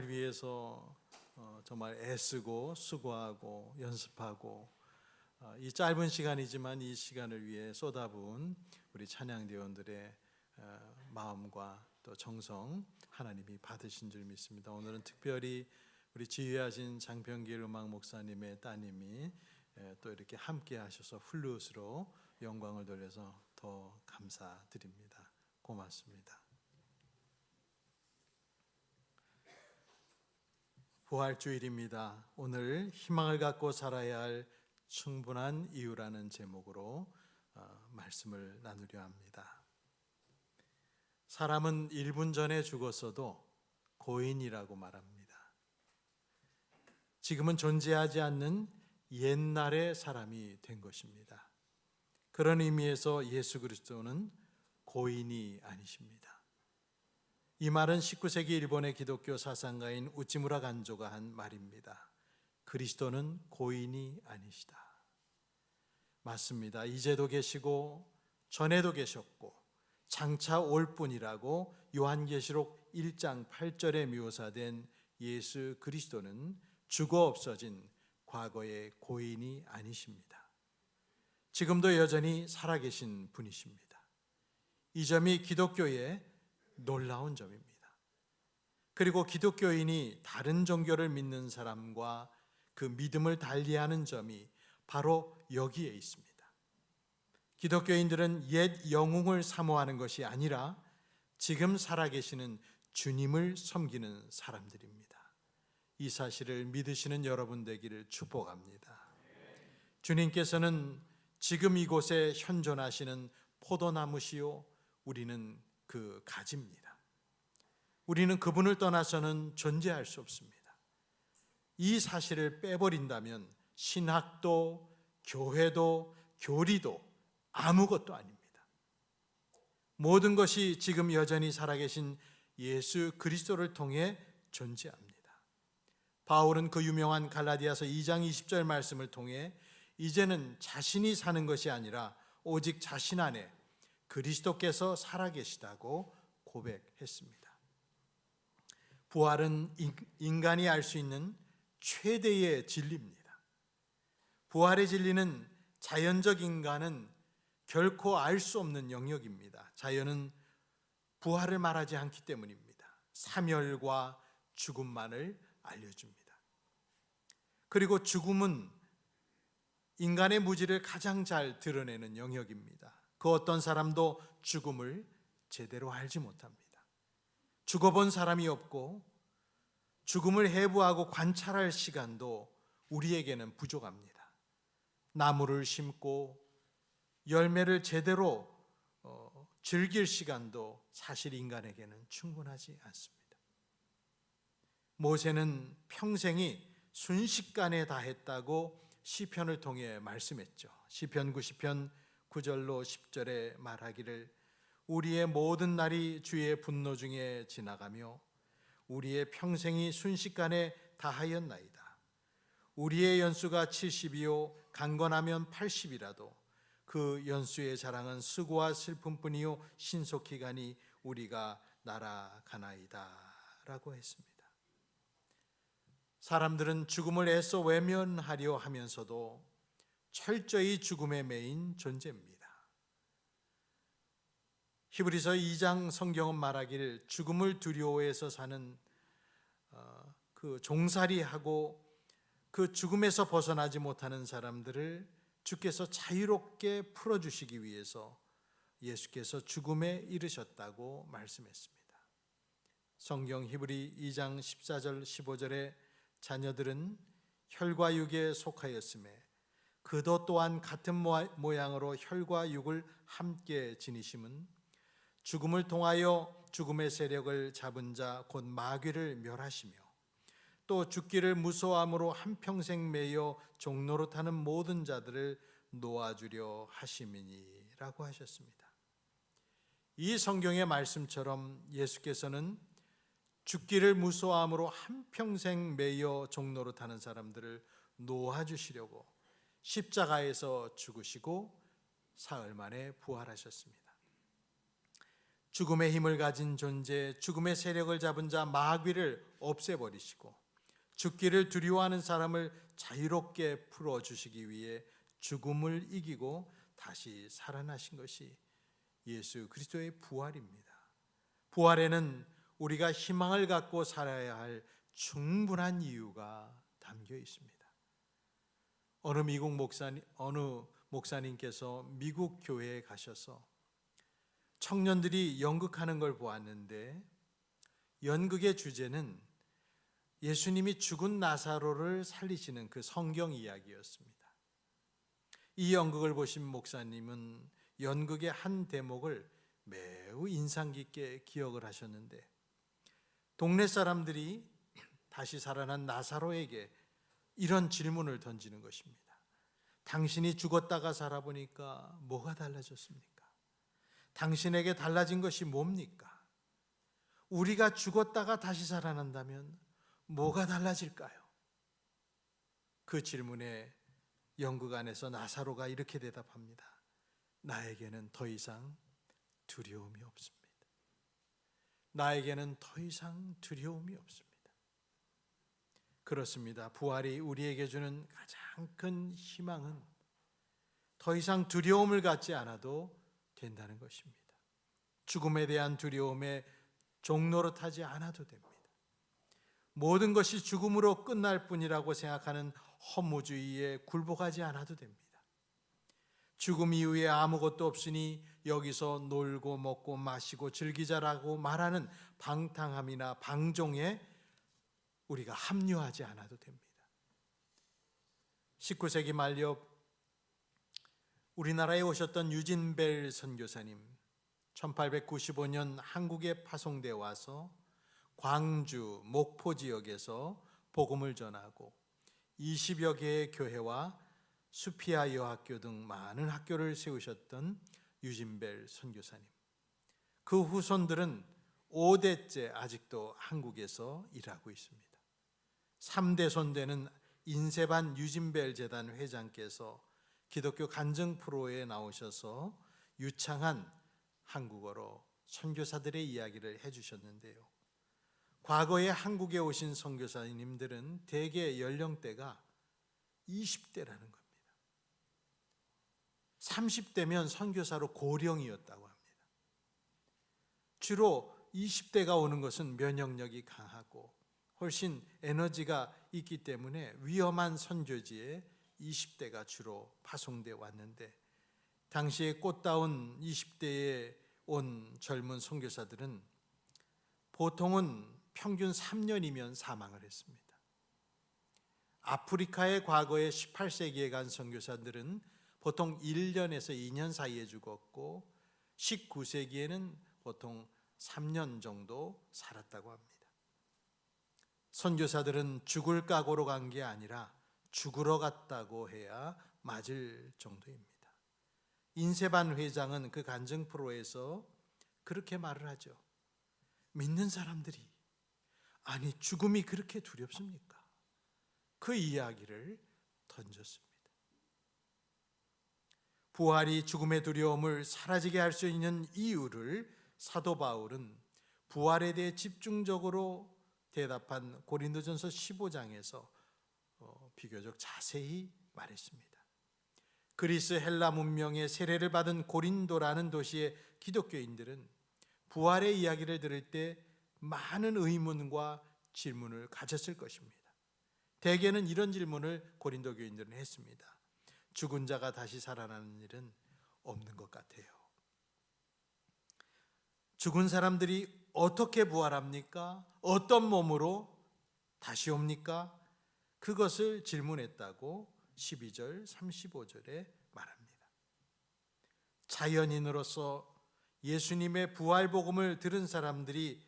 위해서 정말 애쓰고 수고하고 연습하고 이 짧은 시간이지만 이 시간을 위해 쏟아부은 우리 찬양대원들의 마음과 또 정성 하나님이 받으신 줄 믿습니다. 오늘은 특별히 우리 지휘하신 장평길 음악 목사님의 따님이 또 이렇게 함께 하셔서 플룻으로 영광을 돌려서 더 감사드립니다. 고맙습니다. 부활주일입니다. 오늘 희망을 갖고 살아야 할 충분한 이유라는 제목으로 말씀을 나누려 합니다. 사람은 1분 전에 죽었어도 고인이라고 말합니다. 지금은 존재하지 않는 옛날의 사람이 된 것입니다. 그런 의미에서 예수 그리스도는 고인이 아니십니다. 이 말은 19세기 일본의 기독교 사상가인 우치무라 간조가 한 말입니다. 그리스도는 고인이 아니시다. 맞습니다. 이제도 계시고 전에도 계셨고 장차 올 뿐이라고 요한계시록 1장 8절에 묘사된 예수 그리스도는 죽어 없어진 과거의 고인이 아니십니다. 지금도 여전히 살아계신 분이십니다. 이 점이 기독교의 놀라운 점입니다. 그리고 기독교인이 다른 종교를 믿는 사람과 그 믿음을 달리하는 점이 바로 여기에 있습니다. 기독교인들은 옛 영웅을 사모하는 것이 아니라 지금 살아계시는 주님을 섬기는 사람들입니다. 이 사실을 믿으시는 여러분 되기를 축복합니다. 주님께서는 지금 이곳에 현존하시는 포도나무시요 우리는 그 가지입니다. 우리는 그분을 떠나서는 존재할 수 없습니다. 이 사실을 빼버린다면 신학도 교회도 교리도 아무것도 아닙니다. 모든 것이 지금 여전히 살아계신 예수 그리스도를 통해 존재합니다. 바울은 그 유명한 갈라디아서 2장 20절 말씀을 통해 이제는 자신이 사는 것이 아니라 오직 자신 안에 그리스도께서 살아계시다고 고백했습니다. 부활은 인간이 알 수 있는 최대의 진리입니다. 부활의 진리는 자연적 인간은 결코 알 수 없는 영역입니다. 자연은 부활을 말하지 않기 때문입니다. 사멸과 죽음만을 알려줍니다. 그리고 죽음은 인간의 무지를 가장 잘 드러내는 영역입니다. 그 어떤 사람도 죽음을 제대로 알지 못합니다. 죽어본 사람이 없고 죽음을 해부하고 관찰할 시간도 우리에게는 부족합니다. 나무를 심고 열매를 제대로 즐길 시간도 사실 인간에게는 충분하지 않습니다. 모세는 평생이 순식간에 다 했다고 시편을 통해 말씀했죠. 시편 90편 9절로 10절에 말하기를 우리의 모든 날이 주의 분노 중에 지나가며 우리의 평생이 순식간에 다하였나이다. 우리의 연수가 70이요 강건하면 80이라도 그 연수의 자랑은 수고와 슬픔뿐이요 신속히 가니 우리가 날아가나이다 라고 했습니다. 사람들은 죽음을 애써 외면하려 하면서도 철저히 죽음에 매인 존재입니다. 히브리서 2장 성경은 말하기를 죽음을 두려워해서 사는 그 종살이하고 그 죽음에서 벗어나지 못하는 사람들을 주께서 자유롭게 풀어주시기 위해서 예수께서 죽음에 이르셨다고 말씀했습니다. 성경 히브리 2장 14절 15절에 자녀들은 혈과 육에 속하였음에 그도 또한 같은 모양으로 혈과 육을 함께 지니심은 죽음을 통하여 죽음의 세력을 잡은 자 곧 마귀를 멸하시며 또 죽기를 무서워함으로 한평생 매여 종노릇 하는 모든 자들을 놓아주려 하심이니라고 하셨습니다. 이 성경의 말씀처럼 예수께서는 죽기를 무서워함으로 한평생 매여 종노릇 하는 사람들을 놓아주시려고 십자가에서 죽으시고 사흘 만에 부활하셨습니다. 죽음의 힘을 가진 존재, 죽음의 세력을 잡은 자 마귀를 없애버리시고 죽기를 두려워하는 사람을 자유롭게 풀어주시기 위해 죽음을 이기고 다시 살아나신 것이 예수 그리스도의 부활입니다. 부활에는 우리가 희망을 갖고 살아야 할 충분한 이유가 담겨 있습니다. 어느 목사님께서 미국 교회에 가셔서 청년들이 연극하는 걸 보았는데 연극의 주제는 예수님이 죽은 나사로를 살리시는 그 성경 이야기였습니다. 이 연극을 보신 목사님은 연극의 한 대목을 매우 인상 깊게 기억을 하셨는데 동네 사람들이 다시 살아난 나사로에게 이런 질문을 던지는 것입니다. 당신이 죽었다가 살아보니까 뭐가 달라졌습니까? 당신에게 달라진 것이 뭡니까? 우리가 죽었다가 다시 살아난다면 뭐가 달라질까요? 그 질문에 연극 안에서 나사로가 이렇게 대답합니다. 나에게는 더 이상 두려움이 없습니다. 나에게는 더 이상 두려움이 없습니다. 그렇습니다. 부활이 우리에게 주는 가장 큰 희망은 더 이상 두려움을 갖지 않아도 된다는 것입니다. 죽음에 대한 두려움에 종노릇하지 않아도 됩니다. 모든 것이 죽음으로 끝날 뿐이라고 생각하는 허무주의에 굴복하지 않아도 됩니다. 죽음 이후에 아무것도 없으니 여기서 놀고 먹고 마시고 즐기자라고 말하는 방탕함이나 방종에 우리가 합류하지 않아도 됩니다. 19세기 말엽 우리나라에 오셨던 유진벨 선교사님, 1895년 한국에 파송되어 와서 광주, 목포 지역에서 복음을 전하고 20여 개의 교회와 수피아 여학교 등 많은 학교를 세우셨던 유진벨 선교사님. 그 후손들은 5대째 아직도 한국에서 일하고 있습니다. 3대 손되는 인세반 유진벨 재단 회장께서 기독교 간증 프로에 나오셔서 유창한 한국어로 선교사들의 이야기를 해주셨는데요. 과거에 한국에 오신 선교사님들은 대개 연령대가 20대라는 겁니다. 30대면 선교사로 고령이었다고 합니다. 주로 20대가 오는 것은 면역력이 강하고 훨씬 에너지가 있기 때문에 위험한 선교지에 20대가 주로 파송되어 왔는데 당시에 꽃다운 20대에 온 젊은 선교사들은 보통은 평균 3년이면 사망을 했습니다. 아프리카의 과거에 18세기에 간 선교사들은 보통 1년에서 2년 사이에 죽었고 19세기에는 보통 3년 정도 살았다고 합니다. 선교사들은 죽을 각오로 간 게 아니라 죽으러 갔다고 해야 맞을 정도입니다. 인세반 회장은 그 간증 프로에서 그렇게 말을 하죠. 믿는 사람들이 아니 죽음이 그렇게 두렵습니까? 그 이야기를 던졌습니다. 부활이 죽음의 두려움을 사라지게 할 수 있는 이유를 사도 바울은 부활에 대해 집중적으로 대답한 고린도전서 15장에서 비교적 자세히 말했습니다. 그리스 헬라 문명의 세례를 받은 고린도라는 도시의 기독교인들은 부활의 이야기를 들을 때 많은 의문과 질문을 가졌을 것입니다. 대개는 이런 질문을 고린도 교인들은 했습니다. 죽은 자가 다시 살아나는 일은 없는 것 같아요. 죽은 사람들이 어떻게 부활합니까? 어떤 몸으로 다시 옵니까? 그것을 질문했다고 12절, 35절에 말합니다. 자연인으로서 예수님의 부활 복음을 들은 사람들이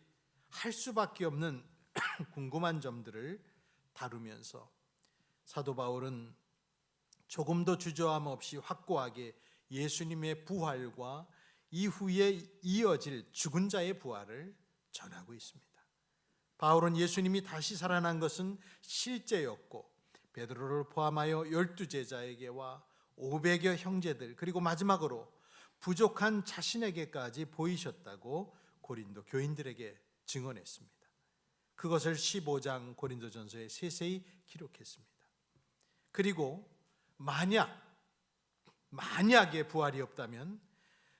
할 수밖에 없는 궁금한 점들을 다루면서 사도 바울은 조금도 주저함 없이 확고하게 예수님의 부활과 이후에 이어질 죽은 자의 부활을 전하고 있습니다. 바울은 예수님이 다시 살아난 것은 실제였고 베드로를 포함하여 12제자에게와 500여 형제들 그리고 마지막으로 부족한 자신에게까지 보이셨다고 고린도 교인들에게 증언했습니다. 그것을 15장 고린도전서에 세세히 기록했습니다. 그리고 만약에 부활이 없다면,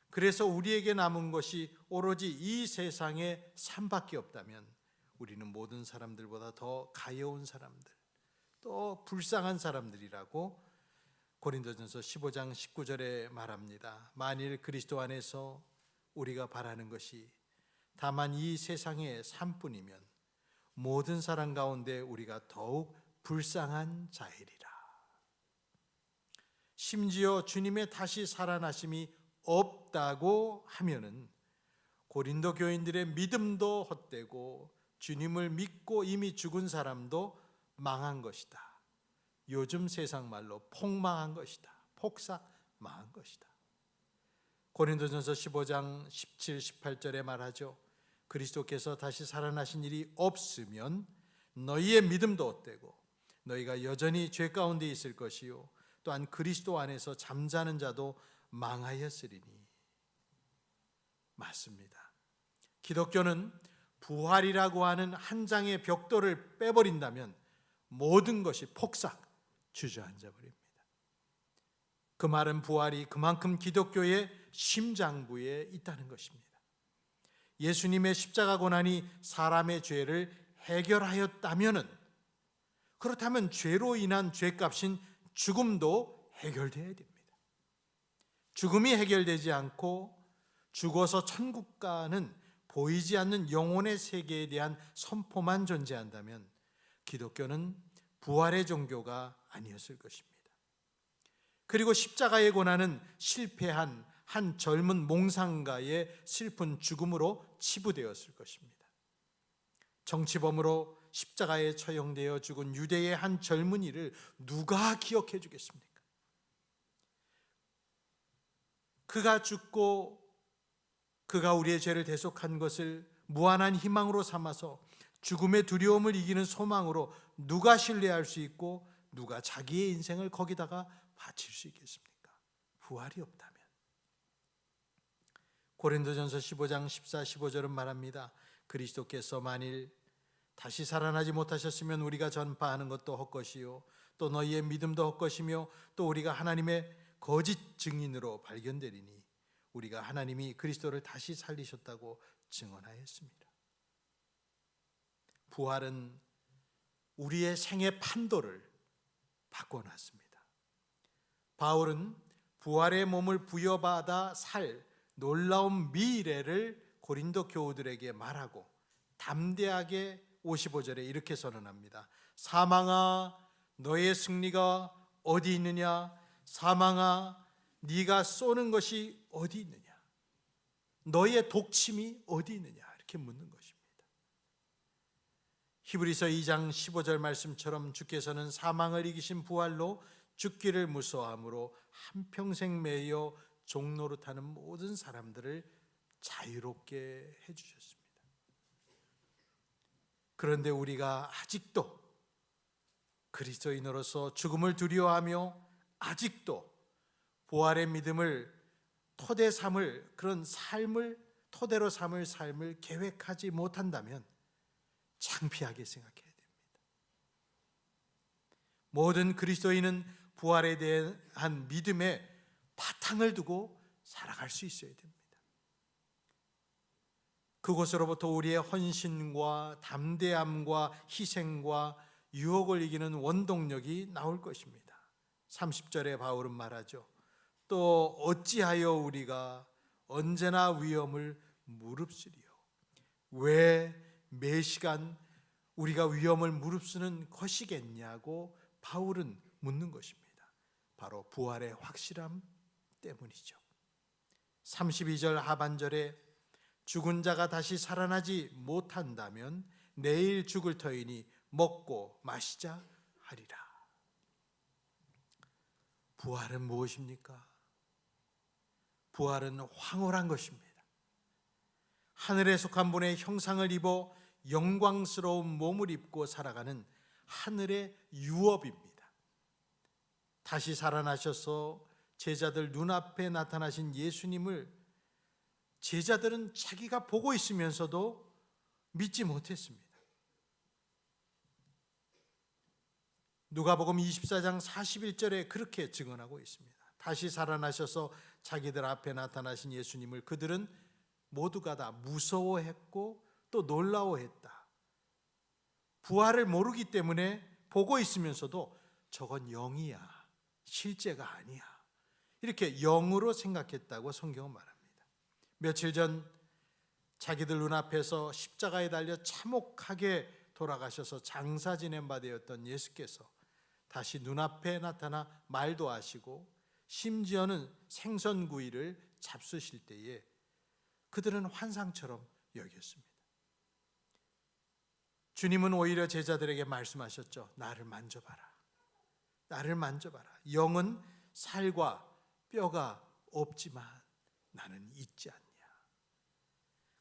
그래서 우리에게 남은 것이 오로지 이 세상의 삶밖에 없다면 우리는 모든 사람들보다 더 가여운 사람들, 또 불쌍한 사람들이라고 고린도전서 15장 19절에 말합니다. 만일 그리스도 안에서 우리가 바라는 것이 다만 이 세상의 삶뿐이면 모든 사람 가운데 우리가 더욱 불쌍한 자이리라. 심지어 주님의 다시 살아나심이 없다고 하면은 고린도 교인들의 믿음도 헛되고 주님을 믿고 이미 죽은 사람도 망한 것이다. 요즘 세상 말로 폭망한 것이다. 폭삭 망한 것이다. 고린도전서 15장 17, 18절에 말하죠. 그리스도께서 다시 살아나신 일이 없으면 너희의 믿음도 헛되고 너희가 여전히 죄 가운데 있을 것이요 또한 그리스도 안에서 잠자는 자도 망하였으리니. 맞습니다. 기독교는 부활이라고 하는 한 장의 벽돌을 빼버린다면 모든 것이 폭삭 주저앉아 버립니다. 그 말은 부활이 그만큼 기독교의 심장부에 있다는 것입니다. 예수님의 십자가 고난이 사람의 죄를 해결하였다면은, 그렇다면 죄로 인한 죄값인 죽음도 해결되어야 됩니다. 죽음이 해결되지 않고 죽어서 천국 가는 보이지 않는 영혼의 세계에 대한 선포만 존재한다면 기독교는 부활의 종교가 아니었을 것입니다. 그리고 십자가의 고난은 실패한 한 젊은 몽상가의 슬픈 죽음으로 치부되었을 것입니다. 정치범으로 십자가에 처형되어 죽은 유대의 한 젊은이를 누가 기억해 주겠습니까? 그가 죽고 그가 우리의 죄를 대속한 것을 무한한 희망으로 삼아서 죽음의 두려움을 이기는 소망으로 누가 신뢰할 수 있고 누가 자기의 인생을 거기다가 바칠 수 있겠습니까? 부활이 없다면. 고린도전서 15장 14, 15절은 말합니다. 그리스도께서 만일 다시 살아나지 못하셨으면 우리가 전파하는 것도 헛것이요 또 너희의 믿음도 헛것이며 또 우리가 하나님의 거짓 증인으로 발견되리니 우리가 하나님이 그리스도를 다시 살리셨다고 증언하였습니다. 부활은 우리의 생의 판도를 바꿔놨습니다. 바울은 부활의 몸을 부여받아 살 놀라운 미래를 고린도 교우들에게 말하고 담대하게 55절에 이렇게 선언합니다. 사망아 너의 승리가 어디 있느냐? 사망아 네가 쏘는 것이 어디 있느냐? 너의 독침이 어디 있느냐? 이렇게 묻는 것입니다. 히브리서 2장 15절 말씀처럼 주께서는 사망을 이기신 부활로 죽기를 무서워함으로 한평생 매여 종노릇하는 모든 사람들을 자유롭게 해주셨습니다. 그런데 우리가 아직도 그리스도인으로서 죽음을 두려워하며 아직도 부활의 믿음을 토대 삼을 그런 토대로 삼을 삶을 계획하지 못한다면 창피하게 생각해야 됩니다. 모든 그리스도인은 부활에 대한 믿음의 바탕을 두고 살아갈 수 있어야 됩니다. 그곳으로부터 우리의 헌신과 담대함과 희생과 유혹을 이기는 원동력이 나올 것입니다. 30절에 바울은 말하죠. 또 어찌하여 우리가 언제나 위험을 무릅쓰리요? 왜 매시간 우리가 위험을 무릅쓰는 것이겠냐고 바울은 묻는 것입니다. 바로 부활의 확실함 때문이죠. 32절 하반절에 죽은 자가 다시 살아나지 못한다면 내일 죽을 터이니 먹고 마시자 하리라. 부활은 무엇입니까? 부활은 황홀한 것입니다. 하늘에 속한 분의 형상을 입어 영광스러운 몸을 입고 살아가는 하늘의 유업입니다. 다시 살아나셔서 제자들 눈앞에 나타나신 예수님을 제자들은 자기가 보고 있으면서도 믿지 못했습니다. 누가복음 24장 41절에 그렇게 증언하고 있습니다. 다시 살아나셔서 자기들 앞에 나타나신 예수님을 그들은 모두가 다 무서워했고 또 놀라워했다. 부활을 모르기 때문에 보고 있으면서도 저건 영이야, 실제가 아니야, 이렇게 영으로 생각했다고 성경은 말합니다. 며칠 전 자기들 눈앞에서 십자가에 달려 참혹하게 돌아가셔서 장사 지낸 바 되었던 예수께서 다시 눈앞에 나타나 말도 하시고 심지어는 생선구이를 잡수실 때에 그들은 환상처럼 여겼습니다. 주님은 오히려 제자들에게 말씀하셨죠. 나를 만져봐라. 나를 만져봐라. 영은 살과 뼈가 없지만 나는 있지 않냐.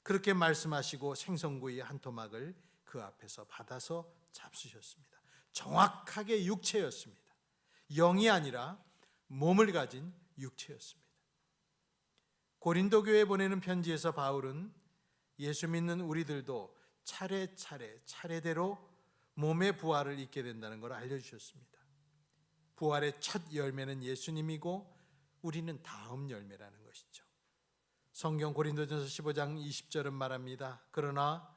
그렇게 말씀하시고 생선구이 한 토막을 그 앞에서 받아서 잡수셨습니다. 정확하게 육체였습니다. 영이 아니라 몸을 가진 육체였습니다. 고린도 교회에 보내는 편지에서 바울은 예수 믿는 우리들도 차례대로 몸의 부활을 잊게 된다는 걸 알려주셨습니다. 부활의 첫 열매는 예수님이고 우리는 다음 열매라는 것이죠. 성경 고린도전서 15장 20절은 말합니다. 그러나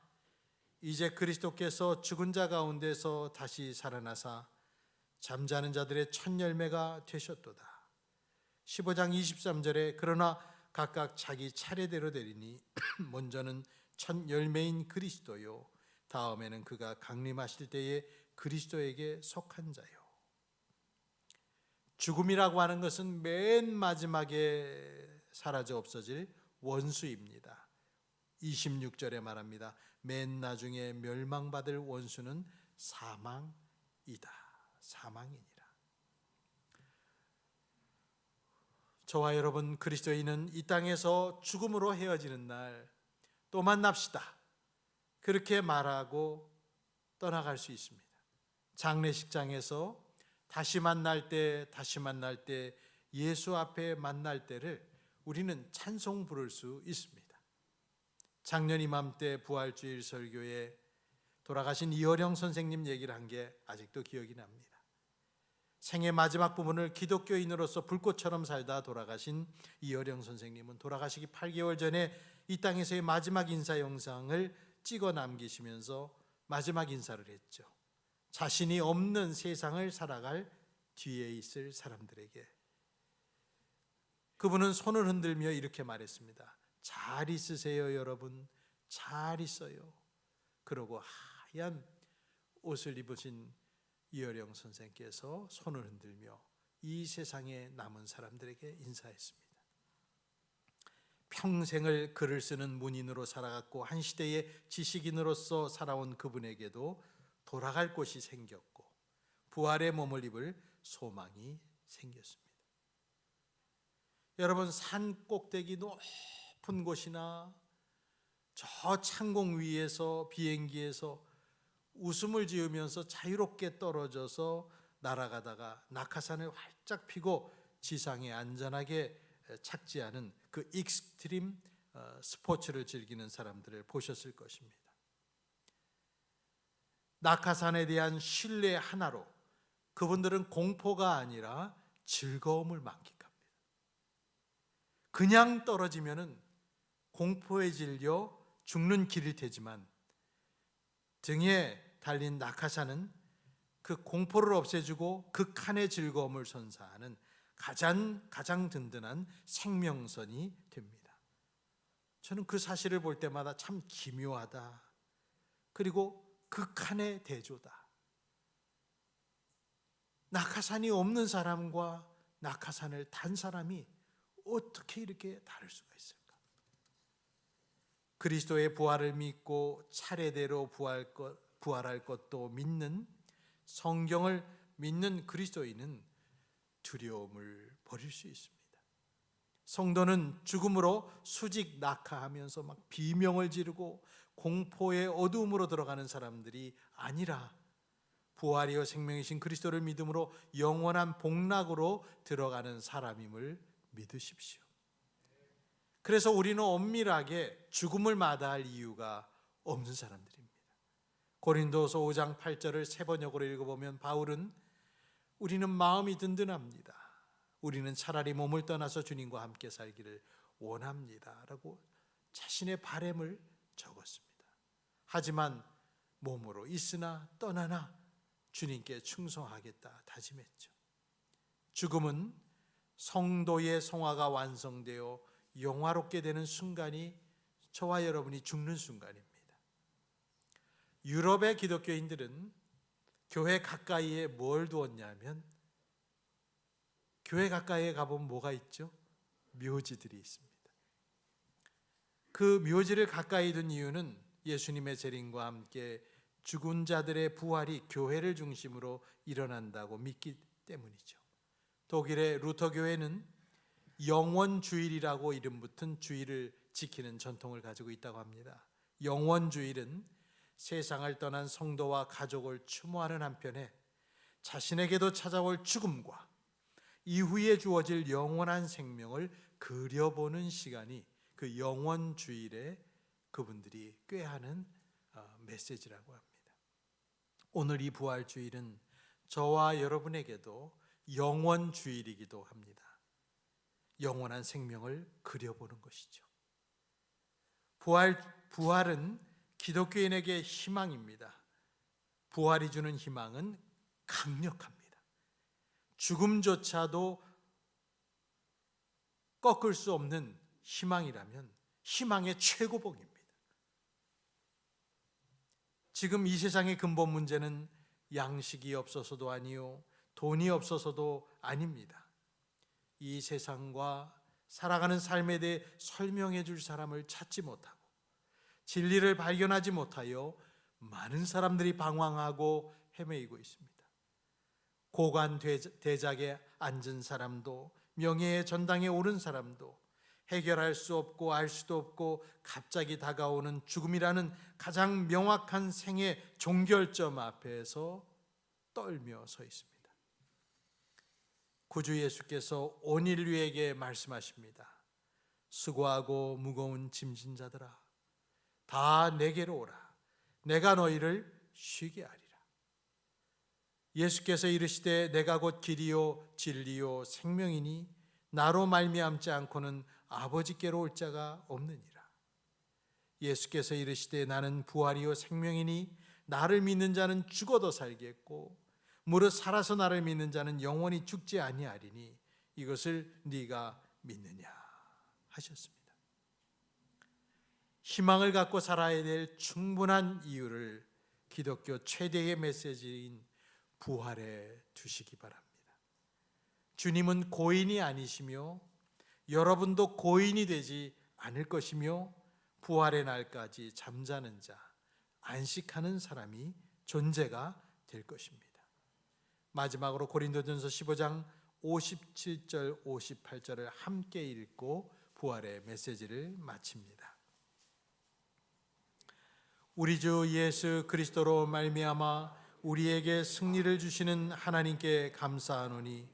이제 그리스도께서 죽은 자 가운데서 다시 살아나사 잠자는 자들의 첫 열매가 되셨도다. 15장 23절에 그러나 각각 자기 차례대로 되리니 먼저는 첫 열매인 그리스도요 다음에는 그가 강림하실 때에 그리스도에게 속한 자요. 죽음이라고 하는 것은 맨 마지막에 사라져 없어질 원수입니다. 26절에 말합니다. 맨 나중에 멸망받을 원수는 사망이다. 사망이니라. 저와 여러분 그리스도인은 이 땅에서 죽음으로 헤어지는 날 또 만납시다. 그렇게 말하고 떠나갈 수 있습니다. 장례식장에서 다시 만날 때 예수 앞에 만날 때를 우리는 찬송 부를 수 있습니다. 작년 이맘때 부활주일 설교에 돌아가신 이어령 선생님 얘기를 한 게 아직도 기억이 납니다. 생애 마지막 부분을 기독교인으로서 불꽃처럼 살다 돌아가신 이어령 선생님은 돌아가시기 8개월 전에 이 땅에서의 마지막 인사 영상을 찍어 남기시면서 마지막 인사를 했죠. 자신이 없는 세상을 살아갈 뒤에 있을 사람들에게. 그분은 손을 흔들며 이렇게 말했습니다. 잘 있으세요 여러분, 잘 있어요. 그러고 하얀 옷을 입으신 이어령 선생께서 손을 흔들며 이 세상에 남은 사람들에게 인사했습니다. 평생을 글을 쓰는 문인으로 살아갔고 한 시대의 지식인으로서 살아온 그분에게도 돌아갈 곳이 생겼고 부활의 몸을 입을 소망이 생겼습니다. 여러분 산 꼭대기 높은 곳이나 저 창공 위에서 비행기에서 웃음을 지으면서 자유롭게 떨어져서 날아가다가 낙하산을 활짝 피고 지상에 안전하게 착지하는 그 익스트림 스포츠를 즐기는 사람들을 보셨을 것입니다. 낙하산에 대한 신뢰 하나로 그분들은 공포가 아니라 즐거움을 만끽합니다. 그냥 떨어지면은 공포에 질려 죽는 길일 테지만 등에 달린 낙하산은 그 공포를 없애주고 극한의 즐거움을 선사하는 가장 든든한 생명선이 됩니다. 저는 그 사실을 볼 때마다 참 기묘하다. 그리고 극한의 대조다. 낙하산이 없는 사람과 낙하산을 탄 사람이 어떻게 이렇게 다를 수가 있을까? 그리스도의 부활을 믿고 차례대로 부활할 것도 믿는 성경을 믿는 그리스도인은 두려움을 버릴 수 있습니다. 성도는 죽음으로 수직 낙하하면서 막 비명을 지르고 공포의 어두움으로 들어가는 사람들이 아니라 부활이요 생명이신 그리스도를 믿음으로 영원한 복락으로 들어가는 사람임을 믿으십시오. 그래서 우리는 엄밀하게 죽음을 마다할 이유가 없는 사람들입니다. 고린도서 5장 8절을 세 번역으로 읽어보면 바울은 우리는 마음이 든든합니다. 우리는 차라리 몸을 떠나서 주님과 함께 살기를 원합니다. 라고 자신의 바람을 적었습니다. 하지만 몸으로 있으나 떠나나 주님께 충성하겠다 다짐했죠. 죽음은 성도의 성화가 완성되어 영화롭게 되는 순간이 저와 여러분이 죽는 순간입니다. 유럽의 기독교인들은 교회 가까이에 뭘 두었냐면, 교회 가까이에 가보면 뭐가 있죠? 묘지들이 있습니다. 그 묘지를 가까이 둔 이유는 예수님의 재림과 함께 죽은 자들의 부활이 교회를 중심으로 일어난다고 믿기 때문이죠. 독일의 루터 교회는 영원주일이라고 이름 붙은 주일을 지키는 전통을 가지고 있다고 합니다. 영원주일은 세상을 떠난 성도와 가족을 추모하는 한편에 자신에게도 찾아올 죽음과 이후에 주어질 영원한 생명을 그려보는 시간이 그 영원주일에 그분들이 꾀하는 메시지라고 합니다. 오늘 이 부활주일은 저와 여러분에게도 영원주일이기도 합니다. 영원한 생명을 그려보는 것이죠. 부활은 기독교인에게 희망입니다. 부활이 주는 희망은 강력합니다. 죽음조차도 꺾을 수 없는 희망이라면 희망의 최고봉입니다. 지금 이 세상의 근본 문제는 양식이 없어서도 아니요, 돈이 없어서도 아닙니다. 이 세상과 살아가는 삶에 대해 설명해 줄 사람을 찾지 못하고 진리를 발견하지 못하여 많은 사람들이 방황하고 헤매이고 있습니다. 고관 대작에 앉은 사람도, 명예의 전당에 오른 사람도 해결할 수 없고 알 수도 없고 갑자기 다가오는 죽음이라는 가장 명확한 생의 종결점 앞에서 떨며 서 있습니다. 구주 예수께서 온 인류에게 말씀하십니다. 수고하고 무거운 짐진 자들아, 다 내게로 오라. 내가 너희를 쉬게 하리라. 예수께서 이르시되 내가 곧 길이요 진리요 생명이니 나로 말미암지 않고는 아버지께로 올 자가 없느니라. 예수께서 이르시되 나는 부활이요 생명이니 나를 믿는 자는 죽어도 살겠고 무릇 살아서 나를 믿는 자는 영원히 죽지 아니하리니 이것을 네가 믿느냐 하셨습니다. 희망을 갖고 살아야 될 충분한 이유를 기독교 최대의 메시지인 부활에 두시기 바랍니다. 주님은 고인이 아니시며 여러분도 고인이 되지 않을 것이며 부활의 날까지 잠자는 자, 안식하는 사람이 존재가 될 것입니다. 마지막으로 고린도전서 15장 57절 58절을 함께 읽고 부활의 메시지를 마칩니다. 우리 주 예수 그리스도로 말미암아 우리에게 승리를 주시는 하나님께 감사하노니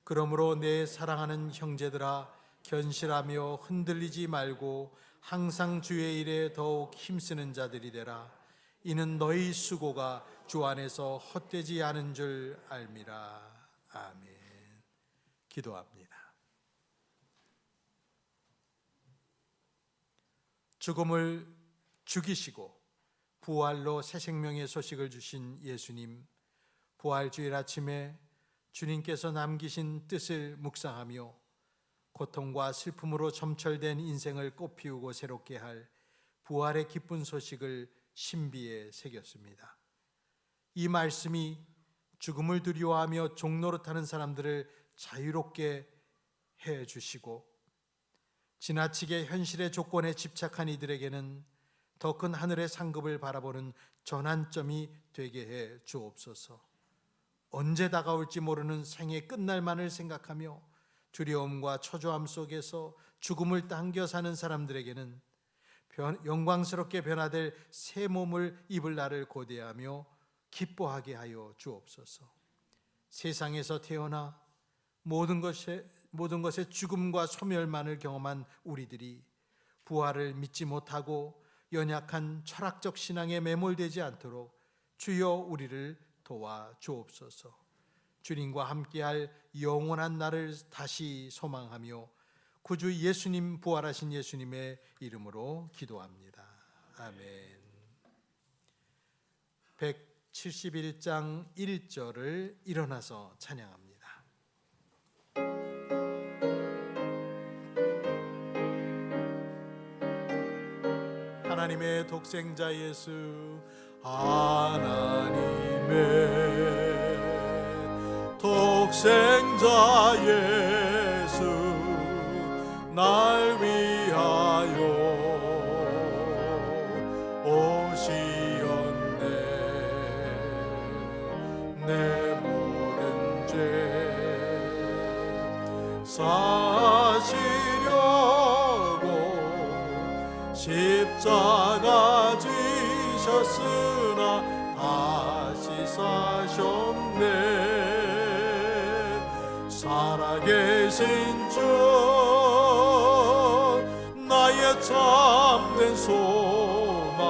그러므로 내 사랑하는 형제들아 견실하며 흔들리지 말고 항상 주의 일에 더욱 힘쓰는 자들이 되라. 이는 너희 수고가 주 안에서 헛되지 않은 줄 알미라. 아멘. 기도합니다. 죽음을 죽이시고 부활로 새 생명의 소식을 주신 예수님, 부활주일 아침에 주님께서 남기신 뜻을 묵상하며 고통과 슬픔으로 점철된 인생을 꽃피우고 새롭게 할 부활의 기쁜 소식을 신비에 새겼습니다. 이 말씀이 죽음을 두려워하며 종노릇하는 사람들을 자유롭게 해주시고 지나치게 현실의 조건에 집착한 이들에게는 더 큰 하늘의 상급을 바라보는 전환점이 되게 해 주옵소서. 언제 다가올지 모르는 생의 끝날만을 생각하며 두려움과 초조함 속에서 죽음을 당겨 사는 사람들에게는 영광스럽게 변화될 새 몸을 입을 날을 고대하며 기뻐하게 하여 주옵소서. 세상에서 태어나 모든 것의 죽음과 소멸만을 경험한 우리들이 부활을 믿지 못하고 연약한 철학적 신앙에 매몰되지 않도록 주여 우리를 도와 주옵소서. 주님과 함께할 영원한 날을 다시 소망하며 구주 예수님, 부활하신 예수님의 이름으로 기도합니다. 아멘. 171장 1절을 일어나서 찬양합니다. 하나님의 독생자 예수, 하나님의 독생자 예수, 날 위하여 오시었네. 내 모든 죄 사시려고 십자가 지셨으나 다시 사셨네. 살아계신 주, 나의 참된 소망,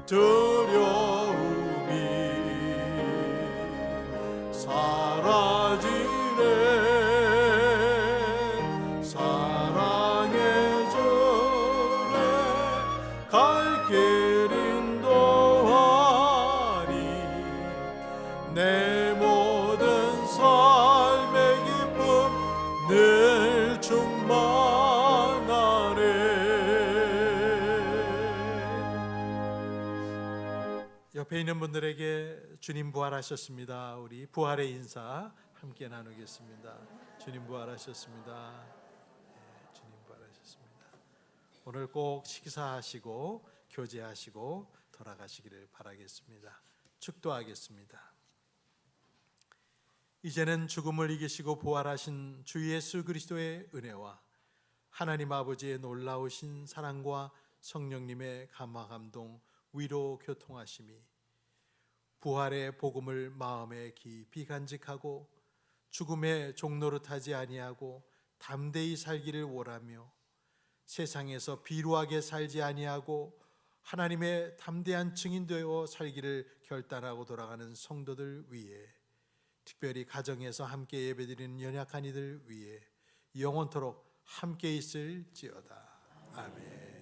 두려움이 사라지네. 사랑의 전에 갈 길 인도하니 내 모든 삶의 기쁨 늘 충만하네. 옆에 있는 분들에게 주님 부활하셨습니다. 우리 부활의 인사 함께 나누겠습니다. 주님 부활하셨습니다. 네, 주님 부활하셨습니다. 오늘 꼭 식사하시고 교제하시고 돌아가시기를 바라겠습니다. 축도하겠습니다. 이제는 죽음을 이기시고 부활하신 주 예수 그리스도의 은혜와 하나님 아버지의 놀라우신 사랑과 성령님의 감화 감동 위로 교통하심이 부활의 복음을 마음에 깊이 간직하고 죽음의 종노릇하지 아니하고 담대히 살기를 원하며 세상에서 비루하게 살지 아니하고 하나님의 담대한 증인되어 살기를 결단하고 돌아가는 성도들 위해, 특별히 가정에서 함께 예배드리는 연약한 이들 위해 영원토록 함께 있을지어다. 아멘.